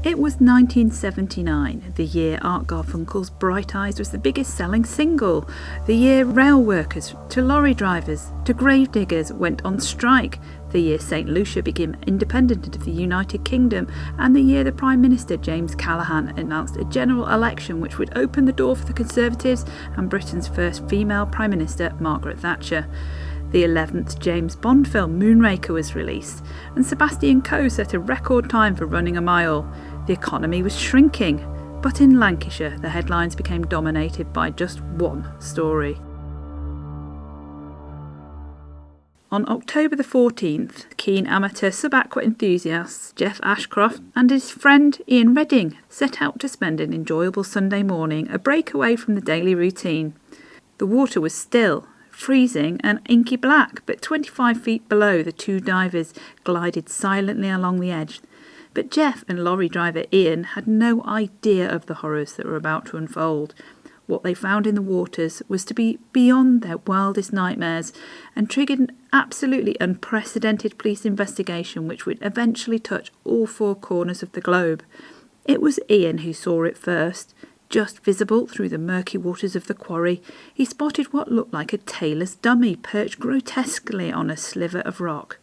It was 1979, the year Art Garfunkel's Bright Eyes was the biggest selling single, the year rail workers to lorry drivers to grave diggers went on strike, the year St Lucia became independent of the United Kingdom, and the year the Prime Minister James Callaghan announced a general election which would open the door for the Conservatives and Britain's first female Prime Minister, Margaret Thatcher. The 11th James Bond film Moonraker was released, and Sebastian Coe set a record time for running a mile. The economy was shrinking, but in Lancashire the headlines became dominated by just one story. On October the 14th, keen amateur sub-aqua enthusiasts Jeff Ashcroft and his friend Ian Reading set out to spend an enjoyable Sunday morning, a break away from the daily routine. The water was still, freezing and inky black, but 25 feet below the two divers glided silently along the edge. But Jeff and lorry driver Ian had no idea of the horrors that were about to unfold. What they found in the waters was to be beyond their wildest nightmares and triggered an absolutely unprecedented police investigation which would eventually touch all four corners of the globe. It was Ian who saw it first. Just visible through the murky waters of the quarry, he spotted what looked like a tailor's dummy perched grotesquely on a sliver of rock.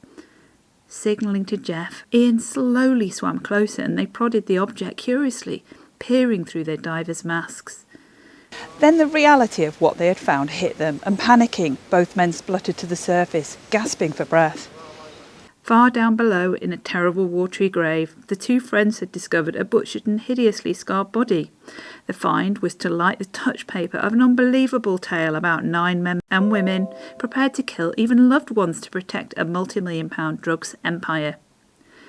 Signalling to Jeff, Ian slowly swam closer and they prodded the object curiously, peering through their divers' masks. Then the reality of what they had found hit them, and panicking, both men spluttered to the surface, gasping for breath. Far down below, in a terrible watery grave, the two friends had discovered a butchered and hideously scarred body. The find was to light the touch paper of an unbelievable tale about 9 men and women prepared to kill even loved ones to protect a multi-million-pound drugs empire.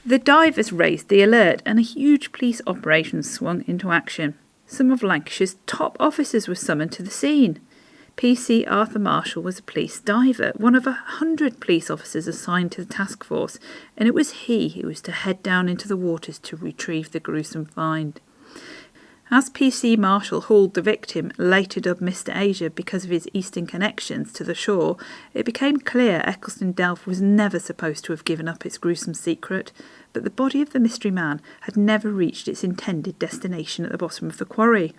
The divers raised the alert and a huge police operation swung into action. Some of Lancashire's top officers were summoned to the scene. PC Arthur Marshall was a police diver, one of 100 police officers assigned to the task force, and it was he who was to head down into the waters to retrieve the gruesome find. As PC Marshall hauled the victim, later dubbed Mr Asia because of his eastern connections, to the shore, it became clear Eccleston Delph was never supposed to have given up its gruesome secret, but the body of the mystery man had never reached its intended destination at the bottom of the quarry.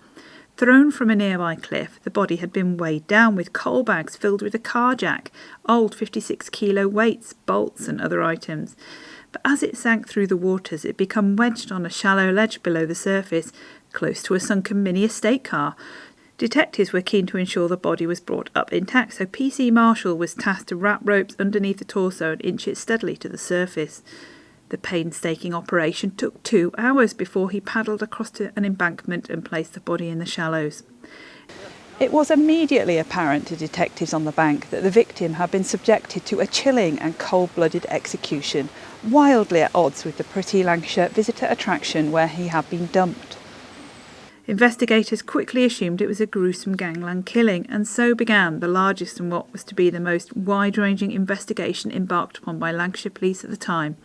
Thrown from a nearby cliff, the body had been weighed down with coal bags filled with a car jack, old 56-kilo weights, bolts and other items. But as it sank through the waters, it became wedged on a shallow ledge below the surface, close to a sunken mini estate car. Detectives were keen to ensure the body was brought up intact, so PC Marshall was tasked to wrap ropes underneath the torso and inch it steadily to the surface. The painstaking operation took 2 hours before he paddled across to an embankment and placed the body in the shallows. It was immediately apparent to detectives on the bank that the victim had been subjected to a chilling and cold-blooded execution, wildly at odds with the pretty Lancashire visitor attraction where he had been dumped. Investigators quickly assumed it was a gruesome gangland killing, and so began the largest and what was to be the most wide-ranging investigation embarked upon by Lancashire police at the time.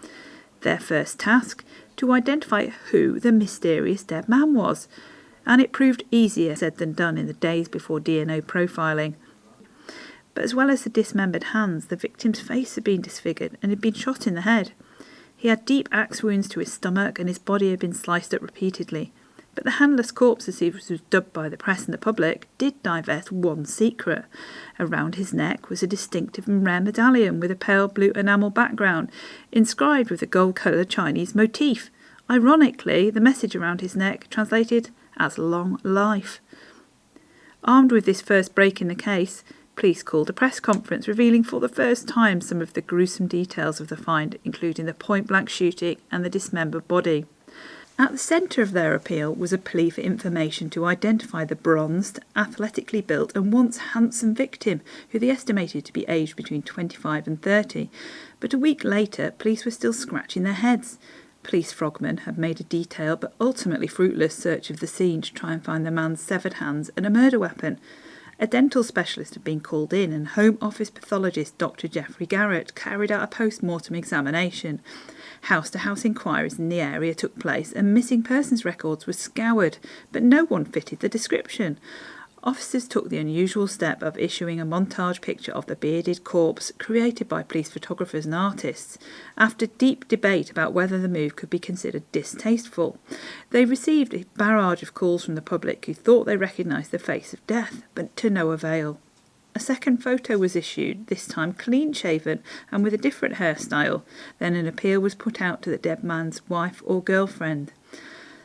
Their first task, to identify who the mysterious dead man was, and it proved easier said than done in the days before DNA profiling. But as well as the dismembered hands, the victim's face had been disfigured and had been shot in the head. He had deep axe wounds to his stomach and his body had been sliced up repeatedly. But the handless corpse, as he was dubbed by the press and the public, did divulge one secret. Around his neck was a distinctive and rare medallion with a pale blue enamel background, inscribed with a gold-coloured Chinese motif. Ironically, the message around his neck translated as long life. Armed with this first break in the case, police called a press conference revealing for the first time some of the gruesome details of the find, including the point-blank shooting and the dismembered body. At the centre of their appeal was a plea for information to identify the bronzed, athletically built and once handsome victim, who they estimated to be aged between 25 and 30. But a week later, police were still scratching their heads. Police frogmen had made a detailed but ultimately fruitless search of the scene to try and find the man's severed hands and a murder weapon. A dental specialist had been called in and Home Office pathologist Dr. Geoffrey Garrett carried out a post-mortem examination. House-to-house inquiries in the area took place and missing persons records were scoured, but no one fitted the description. Officers took the unusual step of issuing a montage picture of the bearded corpse created by police photographers and artists. After deep debate about whether the move could be considered distasteful, they received a barrage of calls from the public who thought they recognised the face of death, but to no avail. A second photo was issued, this time clean-shaven and with a different hairstyle. Then an appeal was put out to the dead man's wife or girlfriend.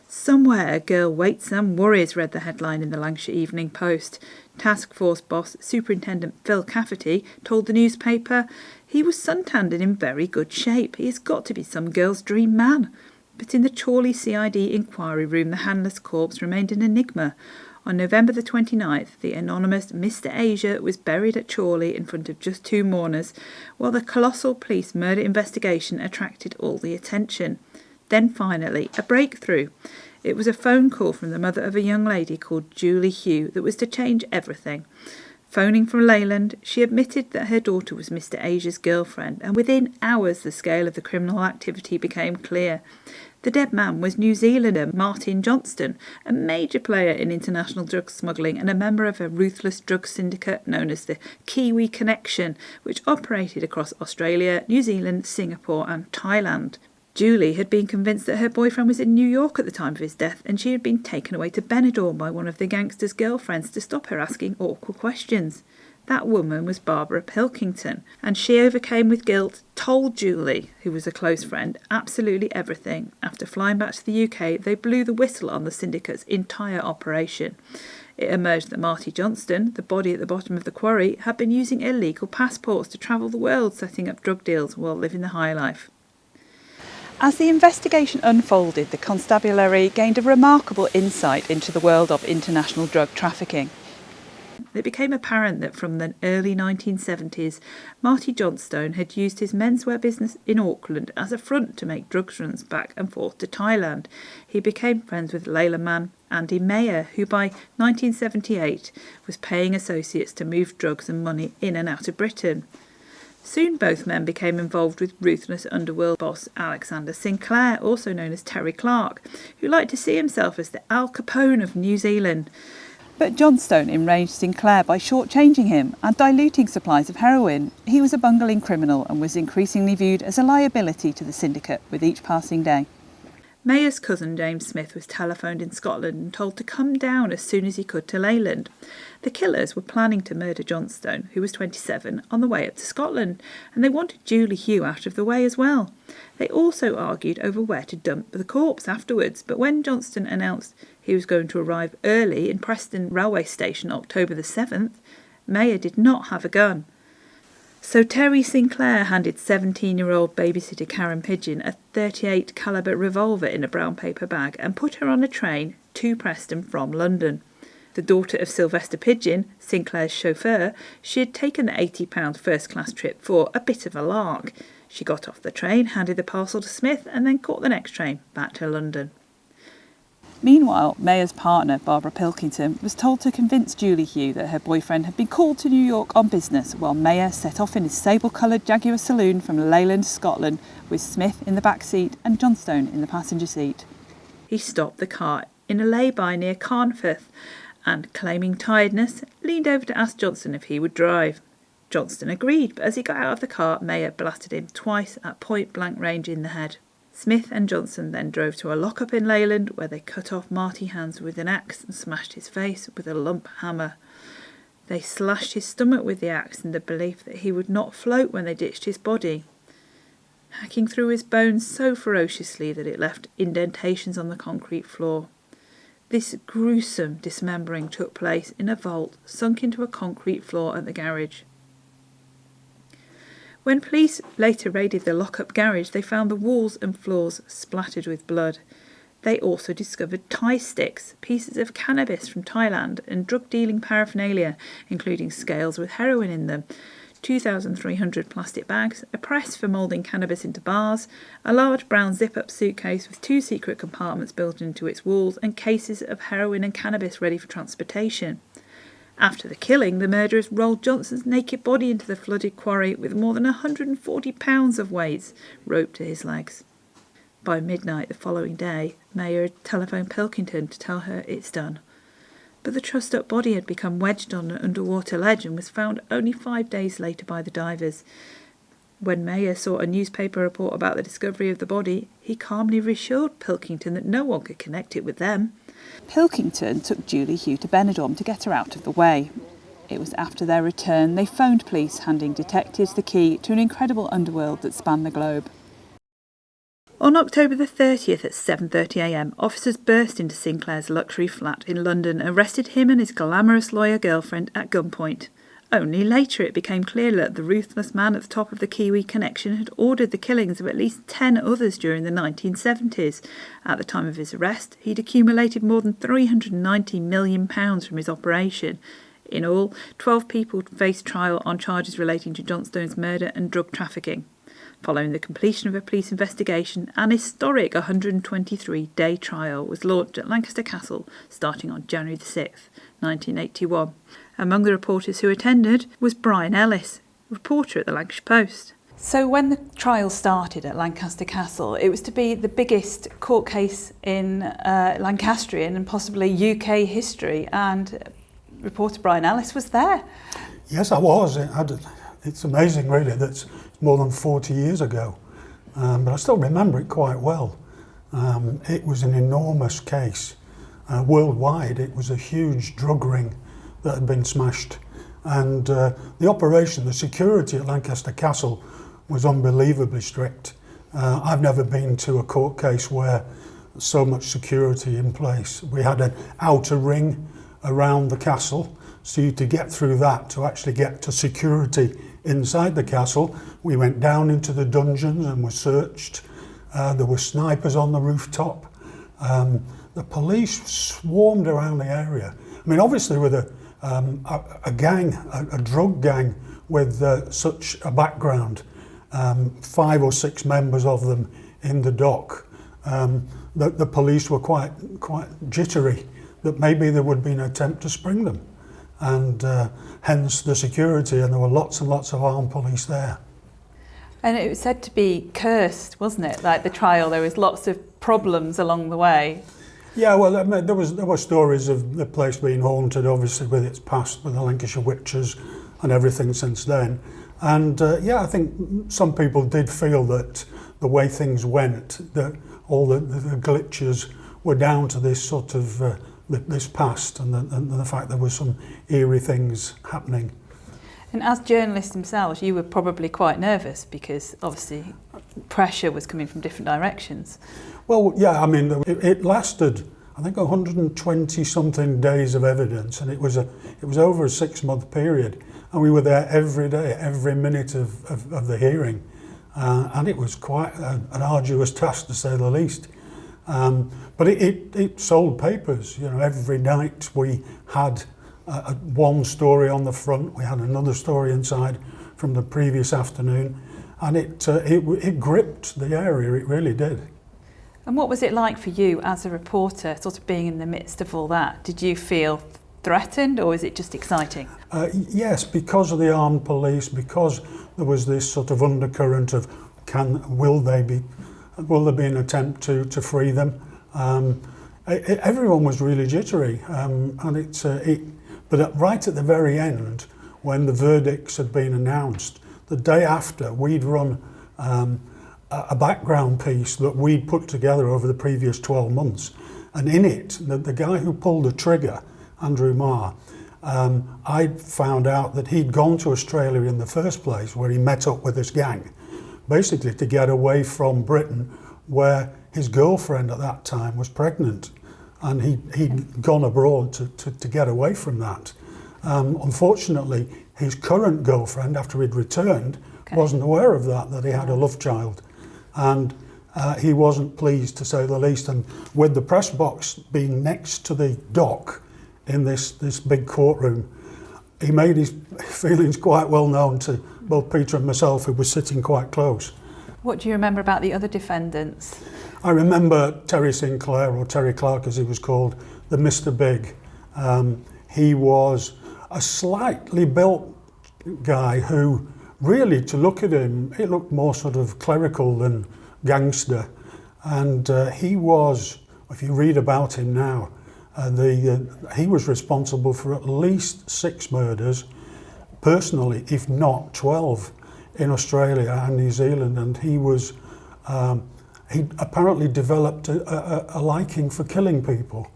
"Somewhere a girl waits and worries," read the headline in the Lancashire Evening Post. Task Force boss Superintendent Phil Cafferty told the newspaper he was suntanned and in very good shape. He has got to be some girl's dream man. But in the Chorley CID inquiry room, the handless corpse remained an enigma. On November the 29th, the anonymous Mr. Asia was buried at Chorley in front of just 2 mourners, while the colossal police murder investigation attracted all the attention. Then finally, a breakthrough. It was a phone call from the mother of a young lady called Julie Hugh that was to change everything. Phoning from Leyland, she admitted that her daughter was Mr. Asia's girlfriend, and within hours the scale of the criminal activity became clear. The dead man was New Zealander Martin Johnston, a major player in international drug smuggling and a member of a ruthless drug syndicate known as the Kiwi Connection, which operated across Australia, New Zealand, Singapore and Thailand. Julie had been convinced that her boyfriend was in New York at the time of his death, and she had been taken away to Benidorm by one of the gangster's girlfriends to stop her asking awkward questions. That woman was Barbara Pilkington, and she overcame with guilt, told Julie, who was a close friend, absolutely everything. After flying back to the UK, they blew the whistle on the syndicate's entire operation. It emerged that Marty Johnston, the body at the bottom of the quarry, had been using illegal passports to travel the world, setting up drug deals while living the high life. As the investigation unfolded, the constabulary gained a remarkable insight into the world of international drug trafficking. It became apparent that from the early 1970s, Marty Johnstone had used his menswear business in Auckland as a front to make drugs runs back and forth to Thailand. He became friends with Leyland man Andy Mayer, who by 1978 was paying associates to move drugs and money in and out of Britain. Soon both men became involved with ruthless underworld boss Alexander Sinclair, also known as Terry Clark, who liked to see himself as the Al Capone of New Zealand. But Johnstone enraged Sinclair by shortchanging him and diluting supplies of heroin. He was a bungling criminal and was increasingly viewed as a liability to the syndicate with each passing day. Mayer's cousin James Smith was telephoned in Scotland and told to come down as soon as he could to Leyland. The killers were planning to murder Johnstone, who was 27, on the way up to Scotland, and they wanted Julie Hugh out of the way as well. They also argued over where to dump the corpse afterwards, but when Johnston announced he was going to arrive early in Preston railway station October the 7th, Mayer did not have a gun. So Terry Sinclair handed 17-year-old babysitter Karen Pidgeon a .38 caliber revolver in a brown paper bag and put her on a train to Preston from London. The daughter of Sylvester Pidgeon, Sinclair's chauffeur, she had taken the £80 first-class trip for a bit of a lark. She got off the train, handed the parcel to Smith and then caught the next train back to London. Meanwhile, Mayer's partner, Barbara Pilkington, was told to convince Julie Hugh that her boyfriend had been called to New York on business, while Mayer set off in his sable-coloured Jaguar saloon from Leyland, Scotland, with Smith in the back seat and Johnstone in the passenger seat. He stopped the car in a lay-by near Carnforth and, claiming tiredness, leaned over to ask Johnston if he would drive. Johnston agreed, but as he got out of the car, Mayer blasted him twice at point-blank range in the head. Smith and Johnson then drove to a lock-up in Leyland where they cut off Marty Hands with an axe and smashed his face with a lump hammer. They slashed his stomach with the axe in the belief that he would not float when they ditched his body, hacking through his bones so ferociously that it left indentations on the concrete floor. This gruesome dismembering took place in a vault sunk into a concrete floor at the garage. When police later raided the lock-up garage, they found the walls and floors splattered with blood. They also discovered Thai sticks, pieces of cannabis from Thailand, and drug-dealing paraphernalia, including scales with heroin in them, 2,300 plastic bags, a press for moulding cannabis into bars, a large brown zip-up suitcase with 2 secret compartments built into its walls, and cases of heroin and cannabis ready for transportation. After the killing, the murderers rolled Johnson's naked body into the flooded quarry with more than 140 pounds of weights roped to his legs. By midnight the following day, Mayer had telephoned Pilkington to tell her it's done. but the trussed-up body had become wedged on an underwater ledge and was found only 5 days later by the divers. When Mayer saw a newspaper report about the discovery of the body, he calmly reassured Pilkington that no one could connect it with them. Pilkington took Julie Hugh to Benidorm to get her out of the way. It was after their return they phoned police, handing detectives the key to an incredible underworld that spanned the globe. On October the 30th at 7:30am, officers burst into Sinclair's luxury flat in London, arrested him and his glamorous lawyer girlfriend at gunpoint. Only later it became clear that the ruthless man at the top of the Kiwi connection had ordered the killings of at least 10 others during the 1970s. At the time of his arrest, he'd accumulated more than £390 million from his operation. In all, 12 people faced trial on charges relating to Johnstone's murder and drug trafficking. Following the completion of a police investigation, an historic 123-day trial was launched at Lancaster Castle starting on January 6, 1981. Among the reporters who attended was Brian Ellis, reporter at the Lancashire Post. So when the trial started at Lancaster Castle, it was to be the biggest court case in Lancastrian and possibly UK history, and reporter Brian Ellis was there. Yes, I was. It's amazing, really, that it's more than 40 years ago, but I still remember it quite well. It was an enormous case. Worldwide, it was a huge drug ring that had been smashed, and the operation, the security at Lancaster Castle was unbelievably strict. I've never been to a court case where so much security in place. We had an outer ring around the castle, so to get through that, to actually get to security inside the castle, we went down into the dungeons and were searched. There were snipers on the rooftop. The police swarmed around the area. I mean, obviously with a gang, a drug gang with such a background, 5 or 6 members of them in the dock, the police were quite jittery that maybe there would be an attempt to spring them, and hence the security, and there were lots and lots of armed police there. And it was said to be cursed, wasn't it? Like the trial, there was lots of problems along the way. Yeah, well, I mean, there were stories of the place being haunted, obviously with its past, with the Lancashire witches and everything since then. And yeah, I think some people did feel that the way things went, that all the glitches were down to this sort of this past, and the fact there was some eerie things happening. And as journalists themselves, you were probably quite nervous because obviously pressure was coming from different directions. Well, yeah, I mean, it lasted, I think, 120 something days of evidence, and it was over a 6-month period, and we were there every day, every minute of the hearing, and it was quite an arduous task, to say the least. But it sold papers. You know, every night we had one story on the front, we had another story inside from the previous afternoon, and it gripped the area, it really did. And what was it like for you as a reporter, sort of being in the midst of all that? Did you feel threatened, or is it just exciting? Yes, because of the armed police, because there was this sort of undercurrent of will there be an attempt to free them? Everyone was really jittery, but right at the very end, when the verdicts had been announced, the day after, we'd run a background piece that we'd put together over the previous 12 months, and in it, the guy who pulled the trigger, Andrew Marr, I'd found out that he'd gone to Australia in the first place, where he met up with this gang, basically to get away from Britain, where his girlfriend at that time was pregnant, and he'd gone abroad to get away from that. Unfortunately, his current girlfriend, after he'd returned, wasn't aware of that he had a love child, and he wasn't pleased, to say the least. And with the press box being next to the dock in this big courtroom, he made his feelings quite well known to both Peter and myself, who were sitting quite close. What do you remember about the other defendants? I remember Terry Sinclair, or Terry Clark as he was called, the Mr. Big. He was a slightly built guy who, really, to look at him, he looked more sort of clerical than gangster. And he was, if you read about him now, He was responsible for at least 6 murders, personally, if not 12, in Australia and New Zealand, and he apparently developed a liking for killing people,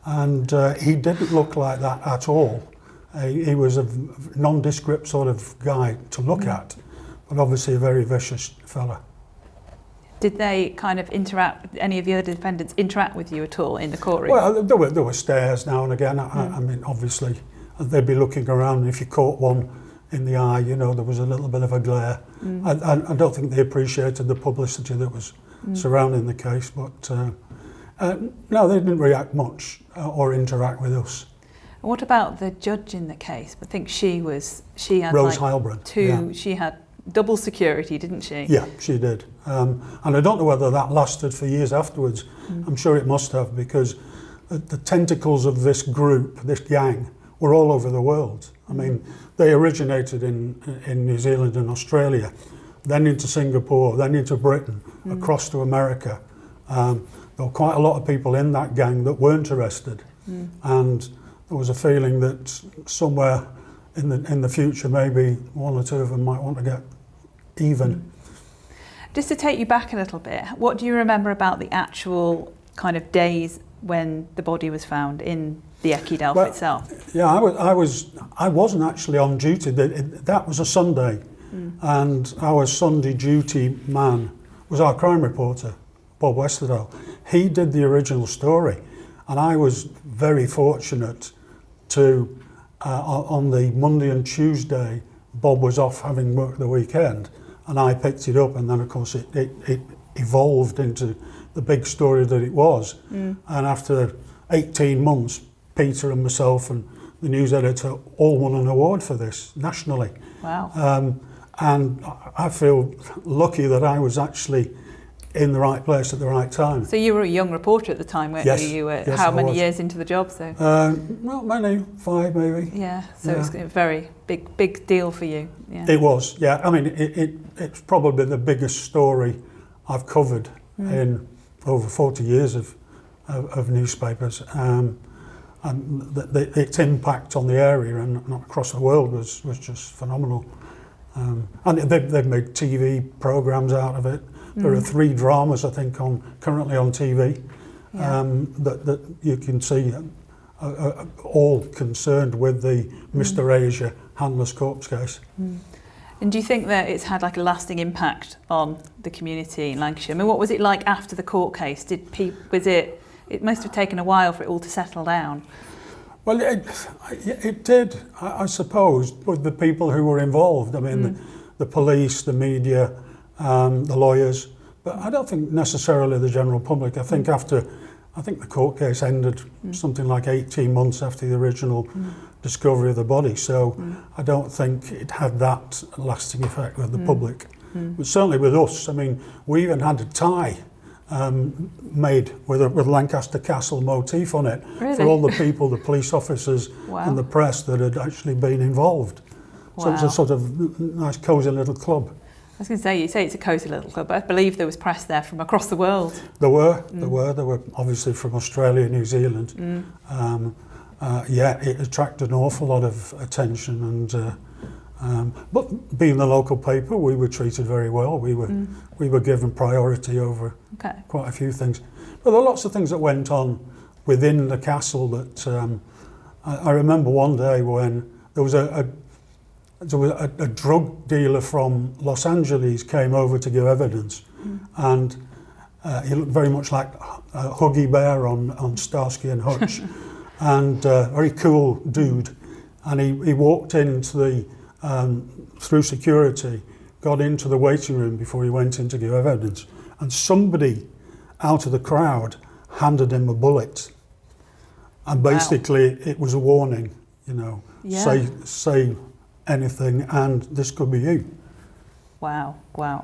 and he didn't look like that at all. He was a nondescript sort of guy to look at, but obviously a very vicious fella. Did they kind of interact, any of the other defendants interact with you at all in the courtroom? Well, there were stares now and again. I mean, obviously, they'd be looking around, and if you caught one in the eye, you know, there was a little bit of a glare. I don't think they appreciated the publicity that was surrounding the case, but no, they didn't react much or interact with us. What about the judge in the case? I think she had Rose Heilbrunn. She had double security, didn't she? Yeah, she did. And I don't know whether that lasted for years afterwards. I'm sure it must have, because the tentacles of this group, this gang, were all over the world. I mean, they originated in New Zealand and Australia, then into Singapore, then into Britain, across to America. There were quite a lot of people in that gang that weren't arrested. And there was a feeling that somewhere in the future, maybe one or two of them might want to get even. Just to take you back a little bit, what do you remember about the actual kind of days when the body was found in the Echidelf itself? Yeah, I wasn't actually on duty. That was a Sunday, and our Sunday duty man was our crime reporter, Bob Westerdale. He did the original story, and I was very fortunate to, on the Monday and Tuesday, Bob was off having worked the weekend, and I picked it up, and then of course it evolved into the big story that it was. And after 18 months, Peter and myself and the news editor all won an award for this nationally. Wow. And I feel lucky that I was actually in the right place at the right time. So you were a young reporter at the time, weren't Yes. you? You were Yes, how I many was. years into the job? So not many, 5 maybe. yeah, so it's a very big deal for you. Yeah. It was, yeah. I mean, it's probably the biggest story I've covered in over 40 years of newspapers. And its impact on the area and across the world was just phenomenal. And they've made TV programmes out of it. There are 3 dramas, I think, currently on TV that you can see, all concerned with the Mr. Asia handless corpse case. And do you think that it's had like a lasting impact on the community in Lancashire? I mean, what was it like after the court case? It must have taken a while for it all to settle down. Well, it did, I suppose, with the people who were involved. I mean, the police, the media, the lawyers, but I don't think necessarily the general public. I think the court case ended something like 18 months after the original discovery of the body, so I don't think it had that lasting effect with the public. But certainly with us, I mean, we even had a tie made with a Lancaster Castle motif on it. Really? For all the people, the police officers Wow. and the press that had actually been involved. So it was Wow. a sort of nice, cosy little club. I was going to say, you say it's a cosy little club, but I believe there was press there from across the world. There were obviously from Australia, New Zealand. It attracted an awful lot of attention, and but being the local paper, we were treated very well. We were given priority over quite a few things. But there are lots of things that went on within the castle that I remember one day when there was a drug dealer from Los Angeles came over to give evidence, and he looked very much like Huggy Bear on Starsky and Hutch, and very cool dude. And he walked into the through security, got into the waiting room before he went in to give evidence, and somebody out of the crowd handed him a bullet, and basically it was a warning, you know, say anything and this could be you. Wow.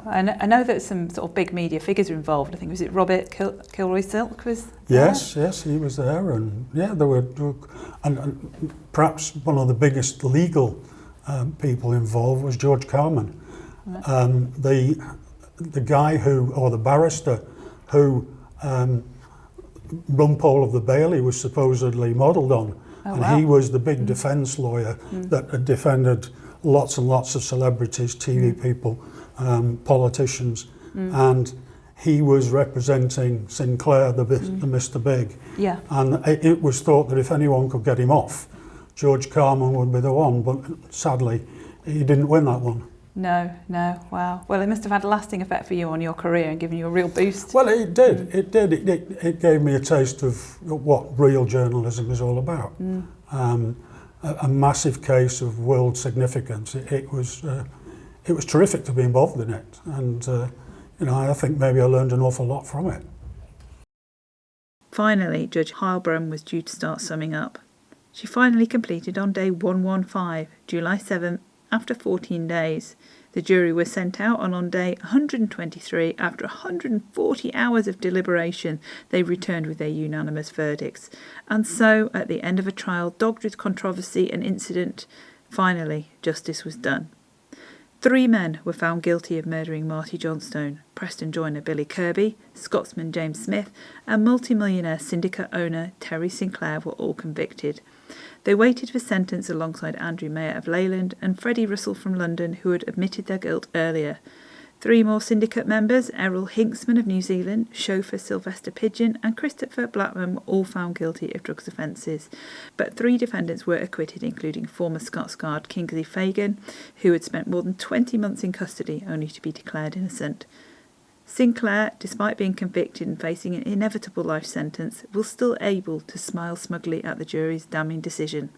I know that some sort of big media figures were involved. I think, was it Robert Kilroy Silk was there? Yes, he was there, and there were, and perhaps one of the biggest legal people involved was George Carman, the guy who, or the barrister who Rumpole of the Bailey was supposedly modelled on. Oh, and wow. he was the big defence lawyer that had defended lots and lots of celebrities, TV people, politicians, and he was representing Sinclair, the Mr. Big. Yeah. And it was thought that if anyone could get him off, George Carman would be the one, but sadly, he didn't win that one. No, wow. Well, it must have had a lasting effect for you on your career and given you a real boost. Well, it did. It gave me a taste of what real journalism is all about. A massive case of world significance. It was terrific to be involved in it, and I think maybe I learned an awful lot from it. Finally, Judge Heilbron was due to start summing up. She finally completed on day 115, July 7th, after 14 days. The jury was sent out, and on day 123, after 140 hours of deliberation, they returned with their unanimous verdicts. And so, at the end of a trial dogged with controversy and incident, finally, justice was done. 3 men were found guilty of murdering Marty Johnstone. Preston joiner Billy Kirby, Scotsman James Smith, and multimillionaire syndicate owner Terry Sinclair were all convicted. They waited for sentence alongside Andrew Mayer of Leyland and Freddie Russell from London, who had admitted their guilt earlier. 3 more syndicate members, Errol Hinksman of New Zealand, chauffeur Sylvester Pigeon and Christopher Blackman, were all found guilty of drugs offences. But 3 defendants were acquitted, including former Scots Guard Kingsley Fagan, who had spent more than 20 months in custody only to be declared innocent. Sinclair, despite being convicted and facing an inevitable life sentence, was still able to smile smugly at the jury's damning decision.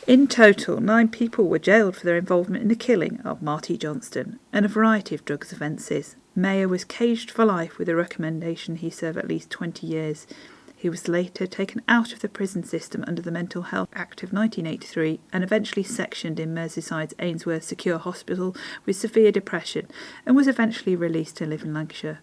In total, 9 people were jailed for their involvement in the killing of Marty Johnstone and a variety of drugs offences. Mayer was caged for life with a recommendation he serve at least 20 years. He was later taken out of the prison system under the Mental Health Act of 1983 and eventually sectioned in Merseyside's Ainsworth Secure Hospital with severe depression, and was eventually released to live in Lancashire.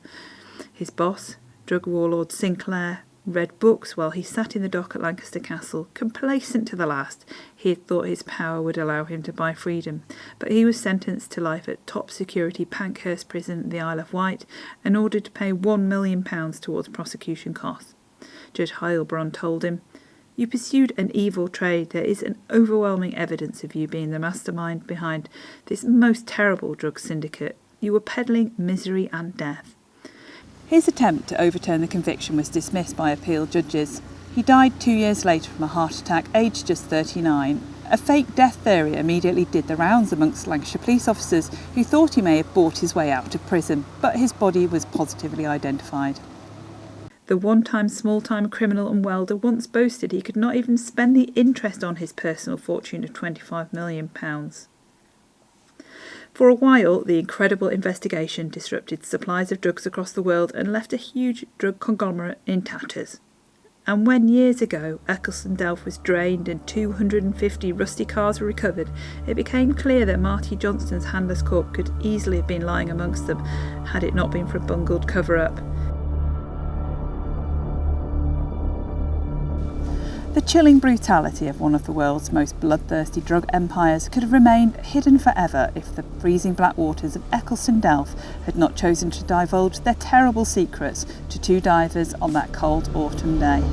His boss, drug warlord Sinclair, read books while he sat in the dock at Lancaster Castle, complacent to the last. He had thought his power would allow him to buy freedom, but he was sentenced to life at top security Pankhurst Prison, the Isle of Wight, and ordered to pay £1 million towards prosecution costs. Judge Heilbron told him, "You pursued an evil trade. There is an overwhelming evidence of you being the mastermind behind this most terrible drug syndicate. You were peddling misery and death." His attempt to overturn the conviction was dismissed by appeal judges. He died 2 years later from a heart attack, aged just 39. A fake death theory immediately did the rounds amongst Lancashire police officers who thought he may have bought his way out of prison, but his body was positively identified. The one-time small-time criminal and welder once boasted he could not even spend the interest on his personal fortune of £25 million. For a while, the incredible investigation disrupted supplies of drugs across the world and left a huge drug conglomerate in tatters. And when years ago Eccleston Delph was drained and 250 rusty cars were recovered, it became clear that Marty Johnstone's handless corpse could easily have been lying amongst them had it not been for a bungled cover-up. The chilling brutality of one of the world's most bloodthirsty drug empires could have remained hidden forever if the freezing black waters of Eccleston Delph had not chosen to divulge their terrible secrets to 2 divers on that cold autumn day.